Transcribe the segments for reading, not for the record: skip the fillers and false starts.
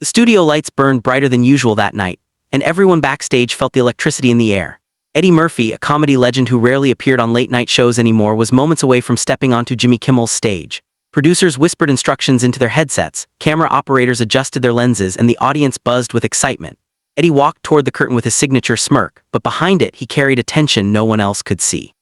The studio lights burned brighter than usual that night, and everyone backstage felt the electricity in the air. Eddie Murphy, a comedy legend who rarely appeared on late-night shows anymore, was moments away from stepping onto Jimmy Kimmel's stage. Producers whispered instructions into their headsets, camera operators adjusted their lenses, and the audience buzzed with excitement. Eddie walked toward the curtain with his signature smirk, but behind it he carried a tension no one else could see.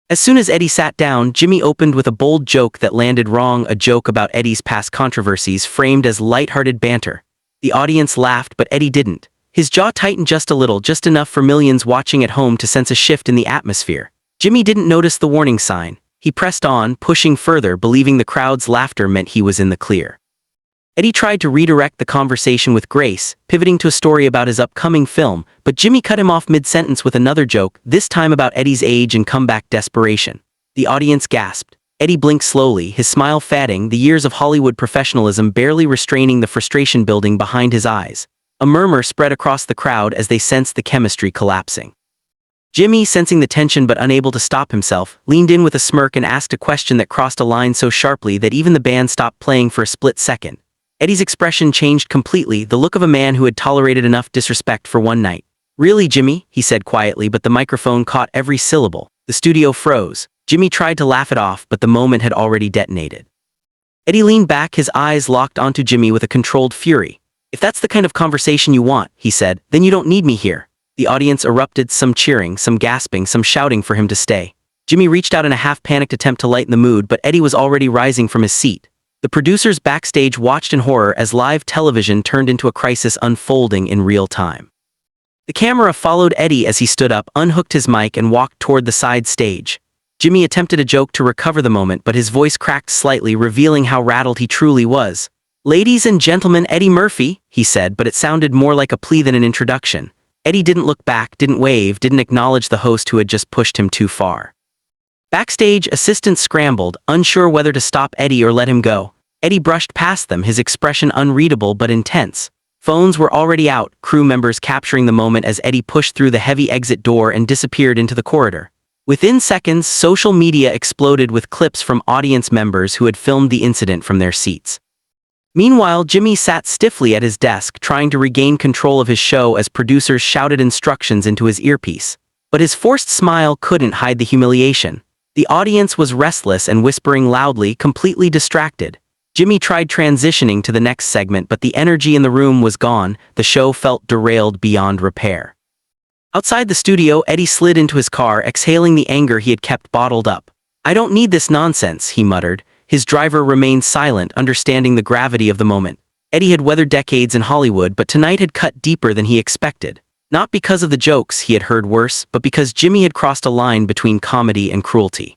As soon as Eddie sat down, Jimmy opened with a bold joke that landed wrong, a joke about Eddie's past controversies framed as light-hearted banter. The audience laughed, but Eddie didn't. His jaw tightened just a little, just enough for millions watching at home to sense a shift in the atmosphere. Jimmy didn't notice the warning sign. He pressed on, pushing further, believing the crowd's laughter meant he was in the clear. Eddie tried to redirect the conversation with grace, pivoting to a story about his upcoming film, but Jimmy cut him off mid-sentence with another joke, this time about Eddie's age and comeback desperation. The audience gasped. Eddie blinked slowly, his smile fading, the years of Hollywood professionalism barely restraining the frustration building behind his eyes. A murmur spread across the crowd as they sensed the chemistry collapsing. Jimmy, sensing the tension but unable to stop himself, leaned in with a smirk and asked a question that crossed a line so sharply that even the band stopped playing for a split second. Eddie's expression changed completely, the look of a man who had tolerated enough disrespect for one night. "Really, Jimmy?" he said quietly, but the microphone caught every syllable. The studio froze. Jimmy tried to laugh it off, but the moment had already detonated. Eddie leaned back, his eyes locked onto Jimmy with a controlled fury. "If that's the kind of conversation you want," he said, "then you don't need me here." The audience erupted, some cheering, some gasping, some shouting for him to stay. Jimmy reached out in a half-panicked attempt to lighten the mood, but Eddie was already rising from his seat. The producers backstage watched in horror as live television turned into a crisis unfolding in real time. The camera followed Eddie as he stood up, unhooked his mic, and walked toward the side stage. Jimmy attempted a joke to recover the moment, but his voice cracked slightly, revealing how rattled he truly was. "Ladies and gentlemen, Eddie Murphy," he said, but it sounded more like a plea than an introduction. Eddie didn't look back, didn't wave, didn't acknowledge the host who had just pushed him too far. Backstage, assistants scrambled, unsure whether to stop Eddie or let him go. Eddie brushed past them, his expression unreadable but intense. Phones were already out, crew members capturing the moment as Eddie pushed through the heavy exit door and disappeared into the corridor. Within seconds, social media exploded with clips from audience members who had filmed the incident from their seats. Meanwhile, Jimmy sat stiffly at his desk, trying to regain control of his show as producers shouted instructions into his earpiece. But his forced smile couldn't hide the humiliation. The audience was restless and whispering loudly, completely distracted. Jimmy tried transitioning to the next segment, but the energy in the room was gone. The show felt derailed beyond repair. Outside the studio, Eddie slid into his car, exhaling the anger he had kept bottled up. "I don't need this nonsense," he muttered. His driver remained silent, understanding the gravity of the moment. Eddie had weathered decades in Hollywood, but tonight had cut deeper than he expected. Not because of the jokes he had heard worse, but because Jimmy had crossed a line between comedy and cruelty.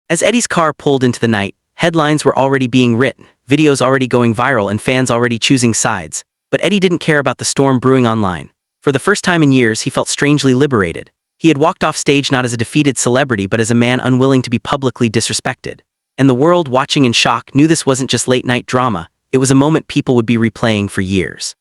As Eddie's car pulled into the night, headlines were already being written, videos already going viral, and fans already choosing sides. But Eddie didn't care about the storm brewing online. For the first time in years, he felt strangely liberated. He had walked off stage not as a defeated celebrity, but as a man unwilling to be publicly disrespected. And the world, watching in shock, knew this wasn't just late-night drama. It was a moment people would be replaying for years.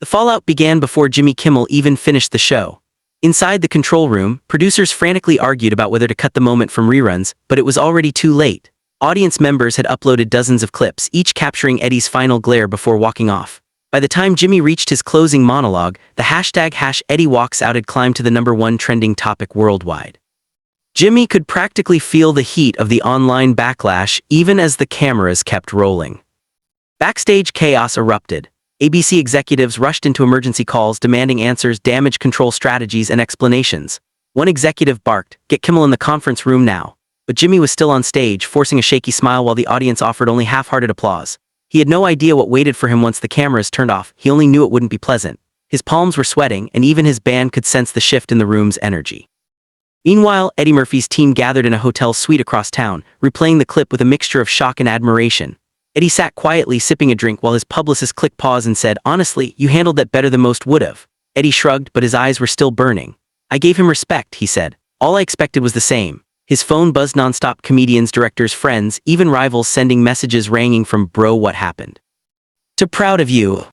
The fallout began before Jimmy Kimmel even finished the show. Inside the control room, producers frantically argued about whether to cut the moment from reruns, but it was already too late. Audience members had uploaded dozens of clips, each capturing Eddie's final glare before walking off. By the time Jimmy reached his closing monologue, the hashtag #EddieWalksOut had climbed to the #1 trending topic worldwide. Jimmy could practically feel the heat of the online backlash even as the cameras kept rolling. Backstage chaos erupted. ABC executives rushed into emergency calls demanding answers, damage control strategies, and explanations. One executive barked, "Get Kimmel in the conference room now." But Jimmy was still on stage, forcing a shaky smile while the audience offered only half-hearted applause. He had no idea what waited for him once the cameras turned off. He only knew it wouldn't be pleasant. His palms were sweating, and even his band could sense the shift in the room's energy. Meanwhile, Eddie Murphy's team gathered in a hotel suite across town, replaying the clip with a mixture of shock and admiration. Eddie sat quietly sipping a drink while his publicist clicked pause and said, "Honestly, you handled that better than most would have." Eddie shrugged, but his eyes were still burning. "I gave him respect," he said. "All I expected was the same." His phone buzzed nonstop, comedians, directors, friends, even rivals sending messages ranging from "Bro, what happened?" to "Proud of you."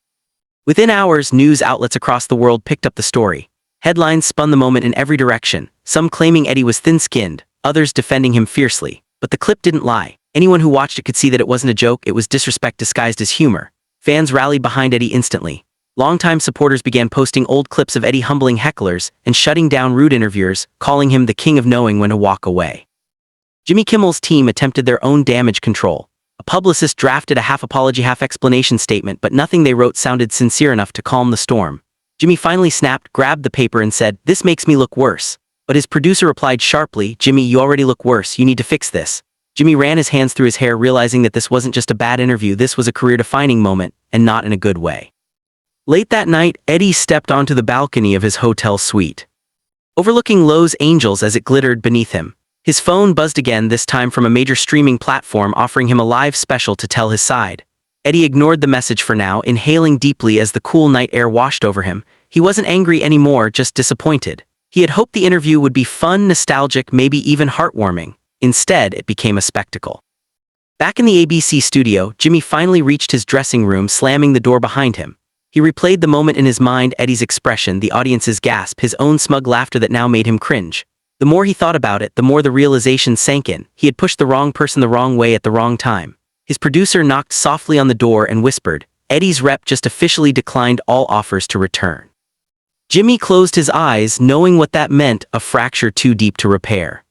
Within hours, news outlets across the world picked up the story. Headlines spun the moment in every direction, some claiming Eddie was thin-skinned, others defending him fiercely. But the clip didn't lie. Anyone who watched it could see that it wasn't a joke, it was disrespect disguised as humor. Fans rallied behind Eddie instantly. Longtime supporters began posting old clips of Eddie humbling hecklers and shutting down rude interviewers, calling him the king of knowing when to walk away. Jimmy Kimmel's team attempted their own damage control. A publicist drafted a half-apology, half-explanation statement, but nothing they wrote sounded sincere enough to calm the storm. Jimmy finally snapped, grabbed the paper and said, "This makes me look worse." But his producer replied sharply, "Jimmy, you already look worse, you need to fix this." Jimmy ran his hands through his hair, realizing that this wasn't just a bad interview, this was a career-defining moment, and not in a good way. Late that night, Eddie stepped onto the balcony of his hotel suite, overlooking Los Angeles as it glittered beneath him. His phone buzzed again, this time from a major streaming platform offering him a live special to tell his side. Eddie ignored the message for now, inhaling deeply as the cool night air washed over him. He wasn't angry anymore, just disappointed. He had hoped the interview would be fun, nostalgic, maybe even heartwarming. Instead, it became a spectacle. Back in the ABC studio, Jimmy finally reached his dressing room, slamming the door behind him. He replayed the moment in his mind, Eddie's expression, the audience's gasp, his own smug laughter that now made him cringe. The more he thought about it, the more the realization sank in. He had pushed the wrong person the wrong way at the wrong time. His producer knocked softly on the door and whispered, "Eddie's rep just officially declined all offers to return." Jimmy closed his eyes, knowing what that meant, a fracture too deep to repair.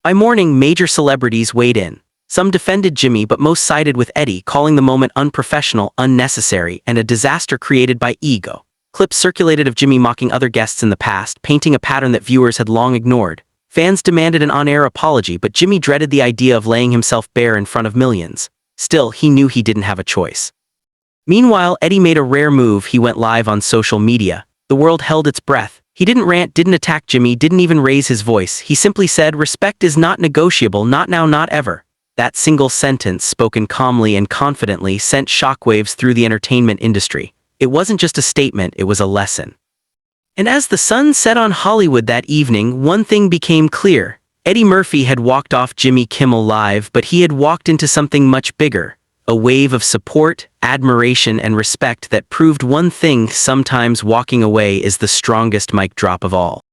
By morning, major celebrities weighed in. Some defended Jimmy, but most sided with Eddie, calling the moment unprofessional, unnecessary, and a disaster created by ego. Clips circulated of Jimmy mocking other guests in the past, painting a pattern that viewers had long ignored. Fans demanded an on-air apology, but Jimmy dreaded the idea of laying himself bare in front of millions. Still, he knew he didn't have a choice. Meanwhile, Eddie made a rare move. He went live on social media. The world held its breath. He didn't rant, didn't attack Jimmy, didn't even raise his voice. He simply said, "Respect is not negotiable, not now, not ever." That single sentence, spoken calmly and confidently, sent shockwaves through the entertainment industry. It wasn't just a statement, it was a lesson. And as the sun set on Hollywood that evening, one thing became clear. Eddie Murphy had walked off Jimmy Kimmel Live, but he had walked into something much bigger. A wave of support, admiration, and respect that proved one thing: sometimes walking away is the strongest mic drop of all.